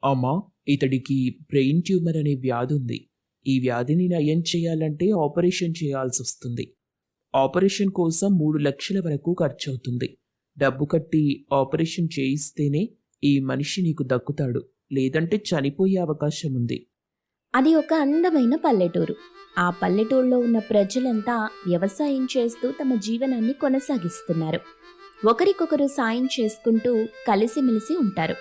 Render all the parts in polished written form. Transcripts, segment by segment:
అమ్మా, ఇతడికి brain tumour అనే వ్యాధి ఉంది. ఈ వ్యాధిని నయం చేయాలంటే ఆపరేషన్ చేయాల్సి వస్తుంది. ఆపరేషన్ కోసం 3 లక్షల వరకు ఖర్చవుతుంది. డబ్బు కట్టి ఆపరేషన్ చేయిస్తేనే ఈ మనిషి నీకు దక్కుతాడు, లేదంటే చనిపోయే అవకాశం ఉంది. అది ఒక అందమైన పల్లెటూరు. ఆ పల్లెటూరులో ఉన్న ప్రజలంతా వ్యవసాయం చేస్తూ తమ జీవనాన్ని కొనసాగిస్తున్నారు. ఒకరికొకరు సాయం చేసుకుంటూ కలిసిమెలిసి ఉంటారు.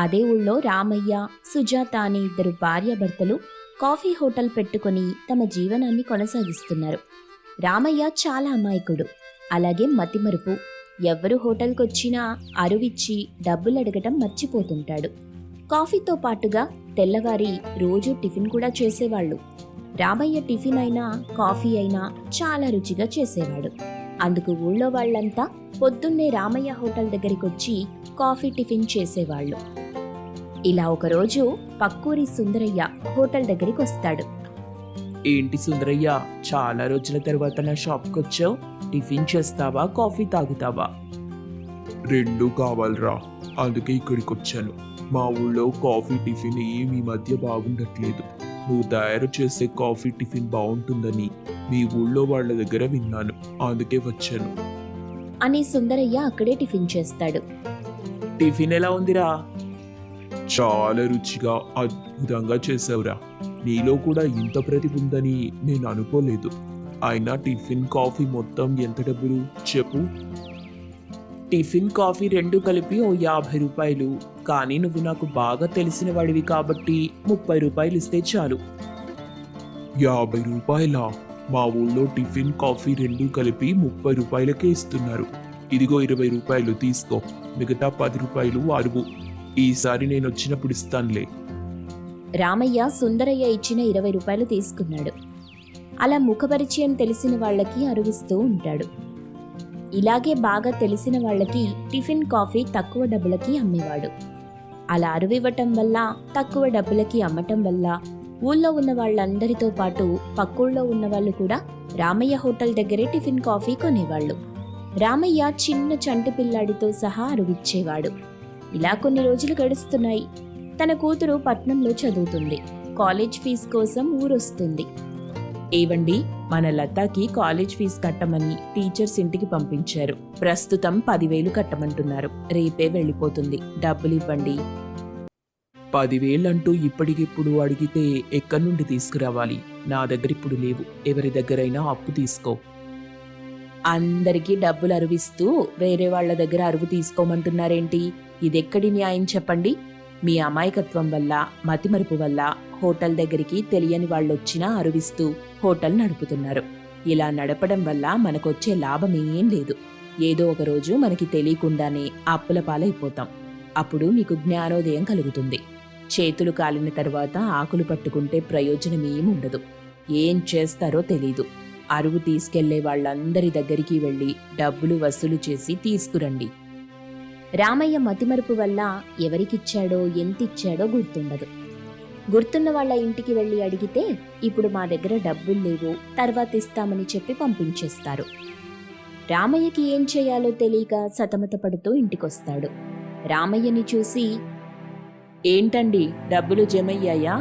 అదే ఊళ్ళో రామయ్య, సుజాత అనే 2 భార్యాభర్తలు కాఫీ హోటల్ పెట్టుకొని తమ జీవనాన్ని కొనసాగిస్తున్నారు. రామయ్య చాలా అమాయకుడు, అలాగే మతిమరుపు. ఎవ్వరు హోటల్కొచ్చినా అరువిచ్చి డబ్బులు అడగటం మర్చిపోతుంటాడు. కాఫీతో పాటుగా తెల్లవారి రోజూ టిఫిన్ కూడా చేసేవాళ్ళు. రామయ్య టిఫిన్ అయినా కాఫీ అయినా చాలా రుచిగా చేసేవాడు. అందుకు ఊళ్ళో వాళ్ళంతా పొద్దున్నే రామయ్య హోటల్ దగ్గరికొచ్చి కాఫీ టిఫిన్ చేసేవాళ్ళు. ఇలా ఒకరోజు పక్కూరి సుందరయ్య హోటల్ దగ్గరికి వస్తాడు. ఏంటి సుందరయ్య, చాలా రోజుల తర్వాత నా షాప్కి వచ్చావు? టిఫిన్ చేస్తావా, కాఫీ తాగుతావా? రెండు కావాలరా, అందుకే ఇక్కడికి వచ్చాను. మా ఊళ్ళో కాఫీ టిఫిన్ ఏమి ఈ మధ్య బాగుండట్లేదు. నువ్వు తయారు చేసే కాఫీ టిఫిన్ బాగుంటుందని మీ ఊళ్ళో వాళ్ళ దగ్గర విన్నాను, అందుకే వచ్చాను అని సుందరయ్య అక్కడే టిఫిన్ చేస్తాడు. టిఫిన్ ఎలా ఉందిరా? చాలా రుచిగా అద్భుతంగా చేసావురా. నీలో కూడా ఇంత ప్రతిభ ఉందని నేను అనుకోలేదు. అయినా టిఫిన్ కాఫీ మొత్తం ఎంత డబ్బులు చెప్పు? టిఫిన్ కాఫీ 2 కలిపి ఓ 50 రూపాయలు. కానీ నువ్వు నాకు బాగా తెలిసిన వాడివి కాబట్టి 30 రూపాయలు ఇస్తే చాలు. 50 రూపాయలా? మా ఊళ్ళో టిఫిన్ కాఫీ 2 కలిపి 30 రూపాయలకే ఇస్తున్నారు. ఇదిగో 20 రూపాయలు తీసుకో, మిగతా 10 రూపాయలు అరువు. ఈసారి నేను వచ్చినప్పుడు ఇస్తానులే. రామయ్య సుందరయ్య ఇచ్చిన 20 రూపాయలు తీసుకున్నాడు. అలా ముఖపరిచయం తెలిసిన వాళ్ళకి అరువిస్తూ ఉంటాడు. ఇలాగే బాగా తెలిసిన వాళ్ళకి టిఫిన్ కాఫీ తక్కువ డబ్బులకి అమ్మేవాడు. అలా అరువివ్వటం వల్ల, తక్కువ డబ్బులకి అమ్మటం వల్ల ఊళ్ళో ఉన్న వాళ్ళందరితో పాటు పక్కూళ్ళో ఉన్న వాళ్ళు కూడా రామయ్య హోటల్ దగ్గరే టిఫిన్ కాఫీ కొనేవాళ్ళు. రామయ్య చిన్న చంటి పిల్లాడితో సహా అరువిచ్చేవాడు. ఇలా కొన్ని రోజులు గడుస్తున్నాయి. తన కూతురు పట్నంలో చదువుతుంది. కాలేజ్ ఫీజు కోసం ఊరొస్తుంది. ఏవండి, మన లతాకి కాలేజ్ ఫీజు కట్టమని టీచర్స్ ఇంటికి పంపించారు. ప్రస్తుతం 10,000 కట్టమంటున్నారు. రేపే వెళ్ళిపోతుంది. డబ్బులు ఇవ్వండి. 10,000 అంటూ ఇప్పటికిప్పుడు అడిగితే ఎక్కడి నుండి తీసుకురావాలి? నా దగ్గర ఇప్పుడు లేవు. ఎవరి దగ్గరైనా అప్పు తీసుకో. అందరికీ డబ్బులు అరువిస్తూ వేరే వాళ్ల దగ్గర అరువు తీసుకోమంటున్నారేంటి? ఇదెక్కడి న్యాయం చెప్పండి? మీ అమాయకత్వం వల్ల, మతిమరుపు వల్ల హోటల్ దగ్గరికి తెలియని వాళ్ళొచ్చినా అరువిస్తూ హోటల్ నడుపుతున్నారు. ఇలా నడపడం వల్ల మనకొచ్చే లాభమేం లేదు. ఏదో ఒక రోజు మనకి తెలియకుండానే అప్పుల పాలైపోతాం. అప్పుడు మీకు జ్ఞానోదయం కలుగుతుంది. చేతులు కాలిన తర్వాత ఆకులు పట్టుకుంటే ప్రయోజనమేముండదు. ఏం చేస్తారో తెలీదు. అరువు తీసుకెళ్లే వాళ్ళందరి దగ్గరికి వెళ్ళి డబ్బులు వసూలు చేసి తీసుకురండి. రామయ్య మతిమరుపు వల్ల ఎవరికిచ్చాడో ఎంతిచ్చాడో గుర్తుండదు. గుర్తున్న వాళ్ళ ఇంటికి వెళ్ళి అడిగితే ఇప్పుడు మా దగ్గర డబ్బులు లేవు, తర్వాత ఇస్తామని చెప్పి పంపించేస్తారు. రామయ్యకి ఏం చేయాలో తెలియక సతమతపడుతూ ఇంటికొస్తాడు. రామయ్యని చూసి, ఏంటండి, డబ్బులు జమయ్యాయా?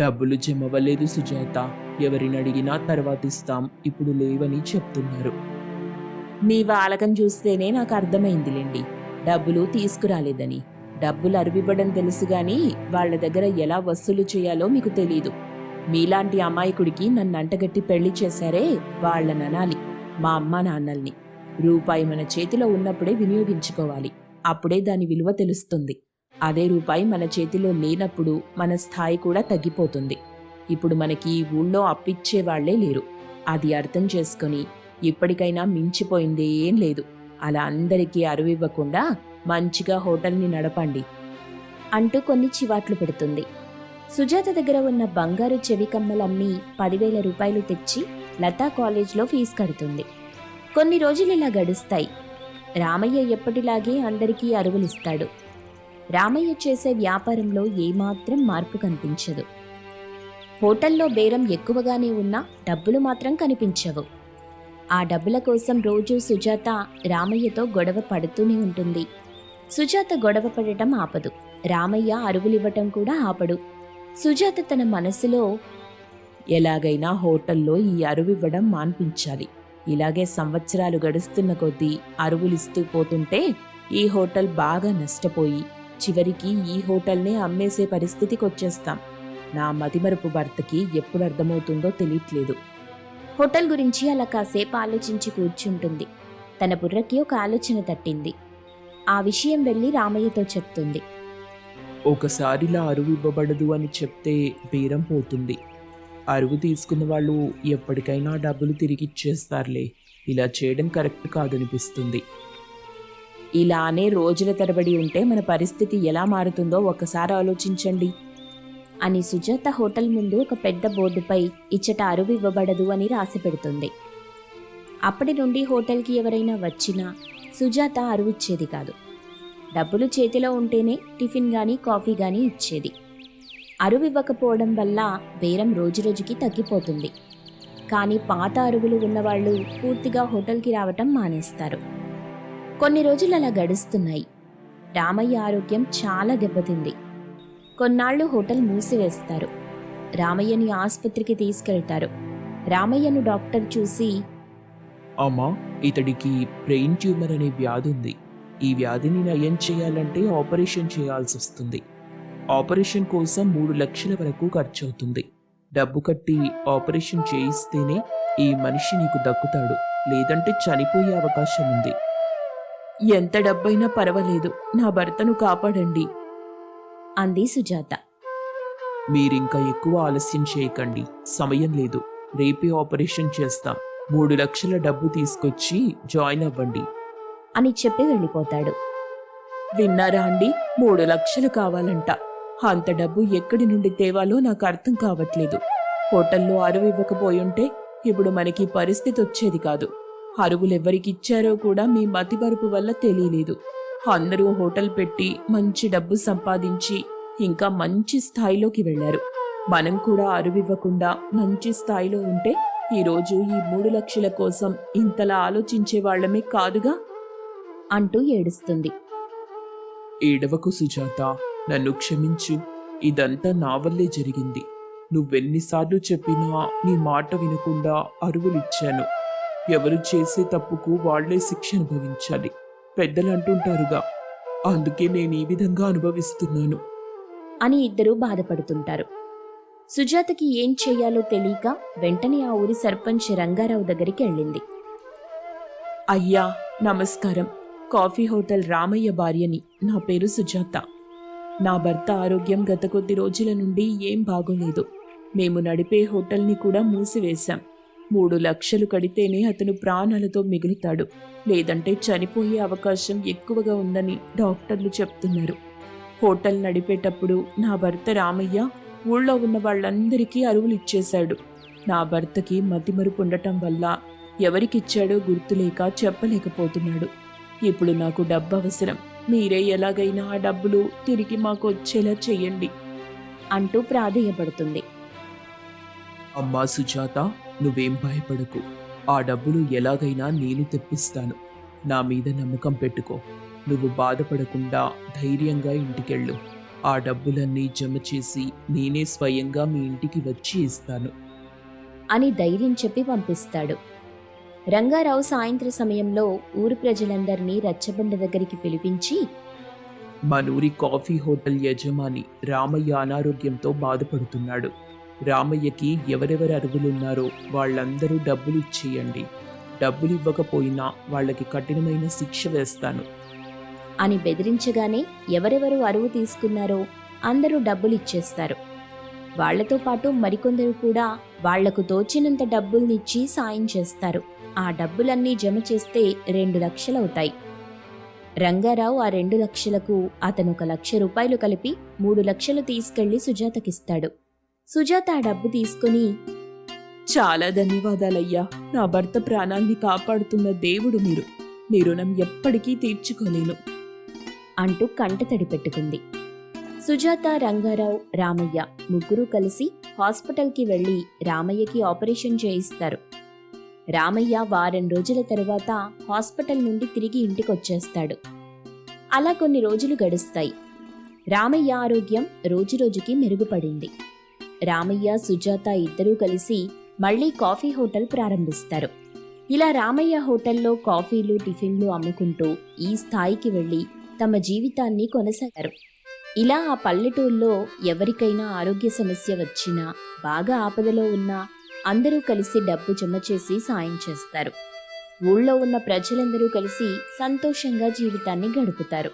డబ్బులు జమవ్వలేదు సుజాత. ఎవరిని అడిగినా తర్వాత ఇస్తాం, ఇప్పుడు లేవని చెప్తున్నారు. మీ వాలకం చూస్తేనే నాకు అర్థమైందిలేండి, డబ్బులు తీసుకురాలేదని. డబ్బులు అరువివ్వడం తెలుసు గాని వాళ్ల దగ్గర ఎలా వసూలు చేయాలో మీకు తెలీదు. మీలాంటి అమాయకుడికి నన్ను అంటగట్టి పెళ్లి చేశారే, వాళ్లననాలి మా అమ్మా నాన్నల్ని. రూపాయి మన చేతిలో ఉన్నప్పుడే వినియోగించుకోవాలి. అప్పుడే దాని విలువ తెలుస్తుంది. అదే రూపాయి మన చేతిలో లేనప్పుడు మన స్థాయి కూడా తగ్గిపోతుంది. ఇప్పుడు మనకి ఊళ్ళో అప్పిచ్చే వాళ్లే లేరు. అది అర్థం చేసుకుని ఇప్పటికైనా మించిపోయిందే ఏం లేదు. అలా అందరికీ అరువివ్వకుండా మంచిగా హోటల్ని నడపండి అంటూ కొన్ని చివాట్లు పెడుతుంది. సుజాత దగ్గర ఉన్న బంగారు చెవి కమ్మలమ్మి 10,000 రూపాయలు తెచ్చి లతా కాలేజ్లో ఫీజు కడుతుంది. కొన్ని రోజులు ఇలా గడుస్తాయి. రామయ్య ఎప్పటిలాగే అందరికీ అరువులిస్తాడు. రామయ్య చేసే వ్యాపారంలో ఏమాత్రం మార్పు కనిపించదు. హోటల్లో బేరం ఎక్కువగానే ఉన్నా డబ్బులు మాత్రం కనిపించవు. ఆ డబ్బుల కోసం రోజూ సుజాత రామయ్యతో గొడవ పడుతూనే ఉంటుంది. సుజాత గొడవ పడటం ఆపదు. రామయ్య అరువులివ్వటం కూడా ఆపడు. సుజాత తన మనసులో, ఎలాగైనా హోటల్లో ఈ అరువివ్వడం మాన్పించాలి. ఇలాగే సంవత్సరాలు గడుస్తున్న కొద్దీ అరువులిస్తూ పోతుంటే ఈ హోటల్ బాగా నష్టపోయి చివరికి ఈ హోటల్నే అమ్మేసే పరిస్థితికి వచ్చేస్తాం. నా మతిమరుపు భర్తకి ఎప్పుడు అర్థమవుతుందో తెలియట్లేదు. హోటల్ గురించి అలా కాసేపు ఆలోచించి కూర్చుంటుంది. తన బుర్రకి ఒక ఆలోచన తట్టింది. ఆ విషయం వెళ్ళి రామయ్యతో చెప్తుంది. ఒకసారిలా అరువు ఇవ్వబడదు అని చెప్తే బేరం పోతుంది. అరువు తీసుకున్న వాళ్ళు ఎప్పటికైనా డబ్బులు తిరిగిచ్చేస్తారులే. ఇలా చేయడం కరెక్ట్ కాదనిపిస్తుంది. ఇలానే రోజుల తరబడి ఉంటే మన పరిస్థితి ఎలా మారుతుందో ఒకసారి ఆలోచించండి అని సుజాత హోటల్ ముందు ఒక పెద్ద బోర్డుపై ఇచ్చట అరువు ఇవ్వబడదు అని రాసి పెడుతుంది. అప్పటి నుండి హోటల్కి ఎవరైనా వచ్చినా సుజాత అరువిచ్చేది కాదు. డబ్బులు చేతిలో ఉంటేనే టిఫిన్ గాని కాఫీ గాని ఇచ్చేది. అరువివ్వకపోవడం వల్ల బేరం రోజురోజుకి తగ్గిపోతుంది. కానీ పాత అరువులు ఉన్నవాళ్ళు పూర్తిగా హోటల్కి రావటం మానేస్తారు. కొన్ని రోజులు అలా గడుస్తున్నాయి. రామయ్య ఆరోగ్యం చాలా దెబ్బతింది. కొన్నాళ్లు హోటల్ మూసివేస్తారు. రామయ్యని ఆసుపత్రికి తీసుకెళ్తారు. రామయ్యను డాక్టర్ చూసి, అమ్మా, ఇతడికి బ్రెయిన్ ట్యూమర్ అనే వ్యాధి ఉంది. ఈ వ్యాధిని నయం చేయాలంటే ఆపరేషన్ చేయాల్సి వస్తుంది. ఆపరేషన్ కోసం 3 లక్షల వరకు ఖర్చు అవుతుంది. డబ్బు కట్టి ఆపరేషన్ చేయిస్తేనే ఈ మనిషి నీకు దక్కుతాడు, లేదంటే చనిపోయే అవకాశం ఉంది. ఎంత డబ్బైనా పర్వాలేదు, నా భర్తను కాపాడండి అంది సుజాత. మీరింకా ఎక్కువ ఆలస్యం చేయకండి, సమయం లేదు. రేపే ఆపరేషన్ చేస్తాం. 3 లక్షల డబ్బు తీసుకొచ్చి జాయిన్ అవ్వండి అని చెప్పి వెళ్ళిపోతాడు. విన్నారా అండి? 3 లక్షలు కావాలంట. అంత డబ్బు ఎక్కడి నుండి తేవాలో నాకు అర్థం కావట్లేదు. హోటల్లో అరువు ఇవ్వకపోయుంటే ఇప్పుడు మనకి పరిస్థితి వచ్చేది కాదు. అరువులెవ్వరికిచ్చారో కూడా మీ మతిమరుపు వల్ల తెలియలేదు. అందరూ హోటల్ పెట్టి మంచి డబ్బు సంపాదించి ఇంకా మంచి స్థాయిలోకి వెళ్లారు. మనం కూడా అరువివ్వకుండా మంచి స్థాయిలో ఉంటే ఈరోజు ఈ 3 లక్షల కోసం ఇంతలా ఆలోచించే వాళ్ళమే కాదుగా అంటూ ఏడుస్తుంది. ఏడవకు సుజాత, నన్ను క్షమించు. ఇదంతా నా వల్లే జరిగింది. నువ్వెన్నిసార్లు చెప్పినా నీ మాట వినకుండా అరువులిచ్చాను. ఎవరు చేసే తప్పుకు వాళ్లే శిక్ష అనుభవించాలి, పెద్దలు అంటుంటారుగా. అందుకే నేను ఈ విధంగా అనుభవిస్తున్నాను అని ఇద్దరూ బాధపడుతుంటారు. సుజాతకి ఏం చెయ్యాలో తెలియక వెంటనే ఆ ఊరి సర్పంచ్ రంగారావు దగ్గరికి వెళ్ళింది. అయ్యా నమస్కారం. కాఫీ హోటల్ రామయ్య భార్యని. నా పేరు సుజాత. నా భర్త ఆరోగ్యం గత కొద్ది రోజుల నుండి ఏం బాగోలేదు. మేము నడిపే హోటల్ని కూడా మూసివేశాం. 3 లక్షలు కడితేనే అతను ప్రాణాలతో మిగులుతాడు, లేదంటే చనిపోయే అవకాశం ఎక్కువగా ఉందని డాక్టర్లు చెప్తున్నారు. హోటల్ నడిపేటప్పుడు నా భర్త రామయ్య ఊళ్ళో ఉన్న వాళ్ళందరికీ అరువులు ఇచ్చేశాడు. నా భర్తకి మతిమరుపు ఉండటం వల్ల ఎవరికిచ్చాడో గుర్తులేక చెప్పలేకపోతున్నాడు. ఇప్పుడు నాకు డబ్బు అవసరం. మీరే ఎలాగైనా ఆ డబ్బులు తిరిగి మాకు వచ్చేలా చెయ్యండి అంటూ ప్రాధేయపడుతుంది. అమ్మా సుజాత, నువ్వేం భయపడకు. ఆ డబ్బులు ఎలాగైనా నేను తెప్పిస్తాను. నా మీద నమ్మకం పెట్టుకో. నువ్వు బాధపడకుండా ధైర్యంగా ఇంటికెళ్ళు. ఆ డబ్బులన్నీ జమ చేసి నేనే స్వయంగా మీ ఇంటికి వచ్చి ఇస్తాను అని ధైర్యం చెప్పి పంపిస్తాడు. రంగారావు సాయంత్ర సమయంలో ఊరి ప్రజలందరినీ రచ్చబండ దగ్గరికి పిలిపించి, మనూరి కాఫీ హోటల్ యజమాని రామయ్య అనారోగ్యంతో బాధపడుతున్నాడు. రామయ్యకి ఎవరెవరు అరువులున్నారో వాళ్ళందరూ డబ్బులు ఇచ్చేయండి. డబ్బులు ఇవ్వకపోయినా వాళ్ళకి కఠినమైన శిక్ష వేస్తాను అని బెదిరించగానే ఎవరెవరు అరువు తీసుకున్నారో అందరూ డబ్బులు ఇచ్చేస్తారు. వాళ్లతో పాటు మరికొందరు కూడా వాళ్లకు తోచినంత డబ్బుల్నిచ్చి సాయం చేస్తారు. ఆ డబ్బులన్నీ జమ చేస్తే 2 లక్షలవుతాయి. రంగారావు ఆ 2 లక్షలకు అతను 1 లక్ష రూపాయలు కలిపి 3 లక్షలు తీసుకెళ్లి సుజాతకిస్తాడు. సుజాత ఆ డబ్బు తీసుకుని, చాలా ధన్యవాదాలయ్యా. నా భర్త ప్రాణాల్ని కాపాడుతున్న దేవుడు మీరు. మీ రుణం ఎప్పటికీ తీర్చుకోలేను అంటూ కంటతడి పెట్టుకుంది. సుజాత, రంగారావు, రామయ్య ముగ్గురూ కలిసి హాస్పిటల్కి వెళ్లి రామయ్యకి ఆపరేషన్ చేయిస్తారు. రామయ్య వారం రోజుల తరువాత హాస్పిటల్ నుండి తిరిగి ఇంటికొచ్చేస్తాడు. అలా కొన్ని రోజులు గడుస్తాయి. రామయ్య ఆరోగ్యం రోజురోజుకి మెరుగుపడింది. రామయ్య సుజాత ఇద్దరూ కలిసి మళ్లీ కాఫీ హోటల్ ప్రారంభిస్తారు. ఇలా రామయ్య హోటల్లో కాఫీలు టిఫిన్లు అమ్ముకుంటూ ఈ స్థాయికి వెళ్లి తమ జీవితాన్ని కొనసాగారు. ఇలా ఆ పల్లెటూళ్ళలో ఎవరికైనా ఆరోగ్య సమస్య వచ్చినా, బాగా ఆపదలో ఉన్నా అందరూ కలిసి డబ్బు జమ చేసి సాయం చేస్తారు. ఊళ్ళో ఉన్న ప్రజలందరూ కలిసి సంతోషంగా జీవితాన్ని గడుపుతారు.